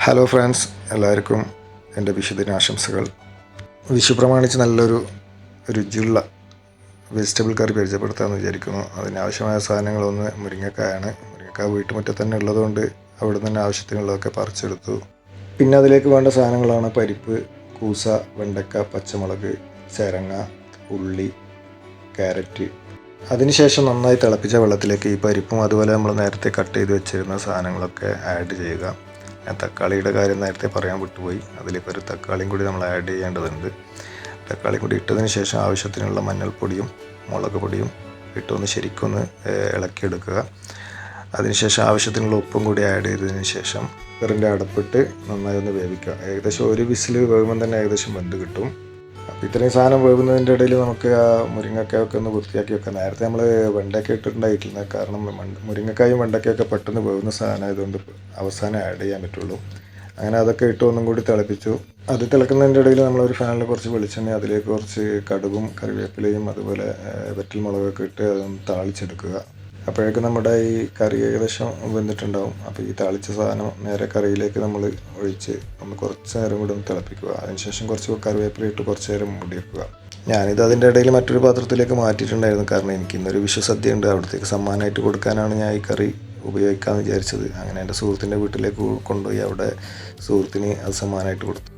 Hello friends, എല്ലാവർക്കും എൻ്റെ വിഷുദിനാശംസകൾ. വിഷു പ്രമാണിച്ച് നല്ലൊരു രുചിയുള്ള വെജിറ്റബിൾ കറി പരിചയപ്പെടുത്താമെന്ന് വിചാരിക്കുന്നു. അതിനാവശ്യമായ സാധനങ്ങളൊന്ന് മുരിങ്ങക്കായാണ്. മുരിങ്ങക്കായ വീട്ടുമുറ്റത്ത് തന്നെ ഉള്ളതുകൊണ്ട് അവിടെ നിന്ന് ആവശ്യത്തിനുള്ളതൊക്കെ പറിച്ചെടുത്തു. പിന്നെ അതിലേക്ക് വേണ്ട സാധനങ്ങളാണ് പരിപ്പ്, കൂസ, വെണ്ടക്ക, പച്ചമുളക്, ചരങ്ങ, ഉള്ളി, ക്യാരറ്റ്. അതിനുശേഷം നന്നായി തിളപ്പിച്ച വെള്ളത്തിലേക്ക് ഈ പരിപ്പും അതുപോലെ നമ്മൾ നേരത്തെ കട്ട് ചെയ്ത് വെച്ചിരുന്ന സാധനങ്ങളൊക്കെ ആഡ് ചെയ്യുക. ഞാൻ തക്കാളിയുടെ കാര്യം നേരത്തെ പറയാൻ വിട്ടുപോയി. അതിലേക്ക് ഒരു തക്കാളിയും കൂടി നമ്മൾ ആഡ് ചെയ്യേണ്ടതുണ്ട്. തക്കാളി കൂടി ഇട്ടതിന് ശേഷം ആവശ്യത്തിനുള്ള മഞ്ഞൾപ്പൊടിയും മുളക് പൊടിയും ഇട്ടൊന്ന് ശരിക്കൊന്ന് ഇളക്കിയെടുക്കുക. അതിനുശേഷം ആവശ്യത്തിനുള്ള ഉപ്പും കൂടി ആഡ് ചെയ്തതിന് ശേഷം കുക്കറിൻ്റെ അടപ്പിട്ട് നന്നായി ഒന്ന് വേവിക്കുക. ഏകദേശം ഒരു വിസിൽ വേകുമ്പം തന്നെ ഏകദേശം വെന്ത് കിട്ടും. അപ്പോൾ ഇത്രയും സാധനം വേകുന്നതിൻ്റെ ഇടയിൽ നമുക്ക് ആ മുരിങ്ങക്കായൊക്കെ ഒന്ന് വൃത്തിയാക്കി വെക്കാം. നേരത്തെ നമ്മൾ വെണ്ടയ്ക്ക ഇട്ടിട്ടുണ്ടായിട്ടില്ല, കാരണം മുരിങ്ങക്കായും വെണ്ടയ്ക്കയൊക്കെ പെട്ടെന്ന് വേകുന്ന സാധനമായതുകൊണ്ട് അവസാനം ആഡ് ചെയ്യാൻ പറ്റുള്ളൂ. അങ്ങനെ അതൊക്കെ ഇട്ട് ഒന്നും കൂടി തിളപ്പിച്ചു. അത് തിളക്കുന്നതിൻ്റെ ഇടയിൽ നമ്മളൊരു ഫാനിൽ കുറച്ച് വെളിച്ചെണ്ണ, അതിലേക്ക് കുറച്ച് കടുകും കറിവേപ്പിലയും അതുപോലെ വറ്റൽ മുളകൊക്കെ ഇട്ട് അതൊന്ന് താളിച്ചെടുക്കുക. അപ്പോഴേക്കും നമ്മുടെ ഈ കറി ഏകദേശം വെന്തിട്ടുണ്ടാവും. അപ്പോൾ ഈ താളിച്ച സാധനം നേരെ കറിയിലേക്ക് നമ്മൾ ഒഴിച്ച് ഒന്ന് കുറച്ച് നേരം കൂടി ഒന്ന് തിളപ്പിക്കുക. അതിനുശേഷം കുറച്ച് കറിവേപ്പില ഇട്ട് കുറച്ച് നേരം മൂടി വെക്കുക. ഞാനിത് അതിൻ്റെ ഇടയിൽ മറ്റൊരു പാത്രത്തിലേക്ക് മാറ്റിയിട്ടുണ്ടായിരുന്നു, കാരണം എനിക്ക് ഇന്നൊരു വിഷുസദ്യ ഉണ്ട്. അവിടത്തേക്ക് സമ്മാനമായിട്ട് കൊടുക്കാനാണ് ഞാൻ ഈ കറി ഉപയോഗിക്കാമെന്ന് വിചാരിച്ചത്. അങ്ങനെ എൻ്റെ സുഹൃത്തിൻ്റെ വീട്ടിലേക്ക് കൊണ്ടുപോയി അവിടെ സുഹൃത്തിന് അത് സമ്മാനമായിട്ട് കൊടുത്തു.